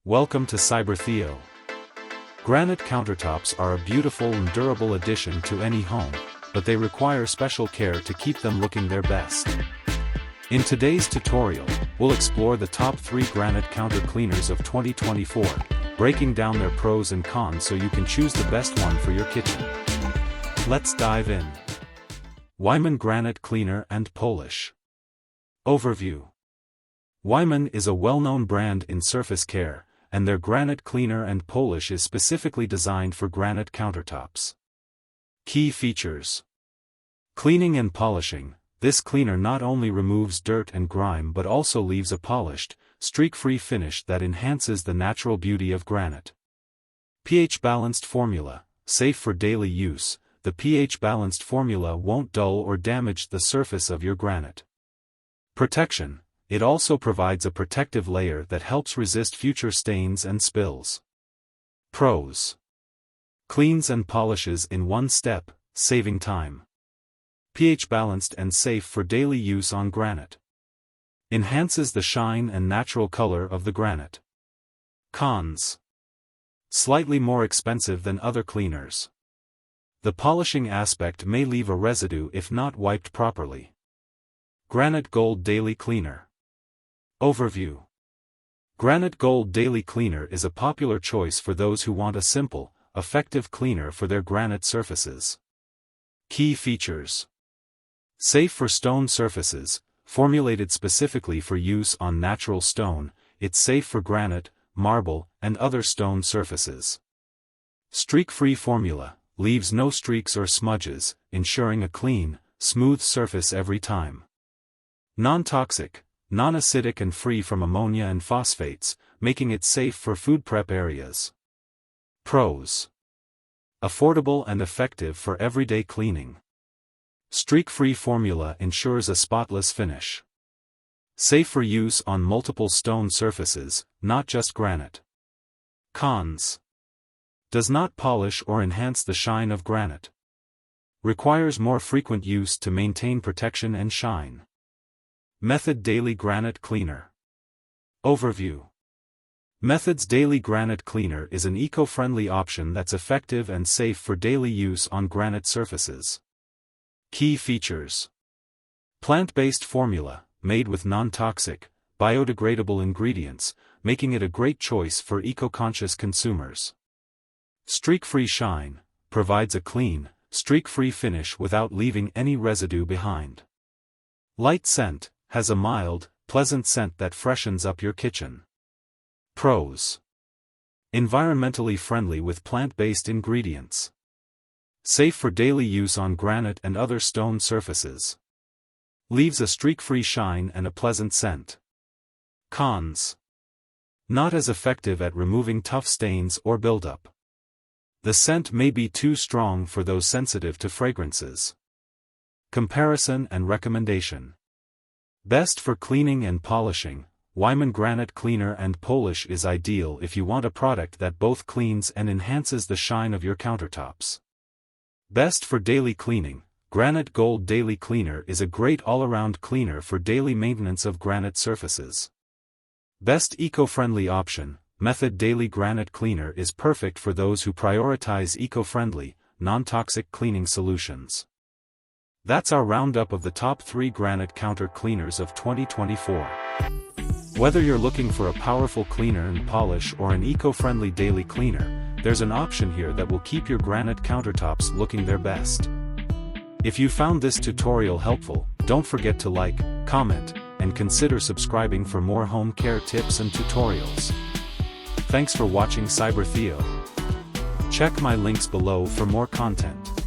Welcome to Cyber Theo. Granite countertops are a beautiful and durable addition to any home, but they require special care to keep them looking their best. In today's tutorial, we'll explore the top 3 granite counter cleaners of 2024, breaking down their pros and cons so you can choose the best one for your kitchen. Let's dive in. Wyman Granite Cleaner and Polish. Overview. Wyman is a well-known brand in surface care, and their granite cleaner and polish is specifically designed for granite countertops. Key features. Cleaning and polishing. This cleaner not only removes dirt and grime but also leaves a polished, streak-free finish that enhances the natural beauty of granite. pH-balanced formula. Safe for daily use, the pH-balanced formula won't dull or damage the surface of your granite. Protection. It also provides a protective layer that helps resist future stains and spills. Pros. Cleans and polishes in one step, saving time. pH-balanced and safe for daily use on granite. Enhances the shine and natural color of the granite. Cons. Slightly more expensive than other cleaners. The polishing aspect may leave a residue if not wiped properly. Granite Gold Daily Cleaner. Overview. Granite Gold Daily Cleaner is a popular choice for those who want a simple, effective cleaner for their granite surfaces. Key features. Safe for stone surfaces, formulated specifically for use on natural stone, it's safe for granite, marble, and other stone surfaces. Streak-free formula, leaves no streaks or smudges, ensuring a clean, smooth surface every time. Non-toxic, non-acidic and free from ammonia and phosphates, making it safe for food prep areas. Pros. Affordable and effective for everyday cleaning. Streak-free formula ensures a spotless finish. Safe for use on multiple stone surfaces, not just granite. Cons. Does not polish or enhance the shine of granite. Requires more frequent use to maintain protection and shine. Method Daily Granite Cleaner. Overview. Method's Daily Granite Cleaner is an eco-friendly option that's effective and safe for daily use on granite surfaces. Key features. Plant-based formula, made with non-toxic, biodegradable ingredients, making it a great choice for eco-conscious consumers. Streak-free shine, provides a clean, streak-free finish without leaving any residue behind. Light scent, has a mild, pleasant scent that freshens up your kitchen. Pros. Environmentally friendly with plant-based ingredients. Safe for daily use on granite and other stone surfaces. Leaves a streak-free shine and a pleasant scent. Cons. Not as effective at removing tough stains or buildup. The scent may be too strong for those sensitive to fragrances. Comparison and recommendation. Best for cleaning and polishing, Wyman Granite Cleaner and Polish is ideal if you want a product that both cleans and enhances the shine of your countertops. Best for daily cleaning, Granite Gold Daily Cleaner is a great all-around cleaner for daily maintenance of granite surfaces. Best eco-friendly option, Method Daily Granite Cleaner is perfect for those who prioritize eco-friendly, non-toxic cleaning solutions. That's our roundup of the top 3 granite counter cleaners of 2024. Whether you're looking for a powerful cleaner and polish or an eco-friendly daily cleaner, there's an option here that will keep your granite countertops looking their best. If you found this tutorial helpful, don't forget to like, comment, and consider subscribing for more home care tips and tutorials. Thanks for watching Cyber Theo. Check my links below for more content.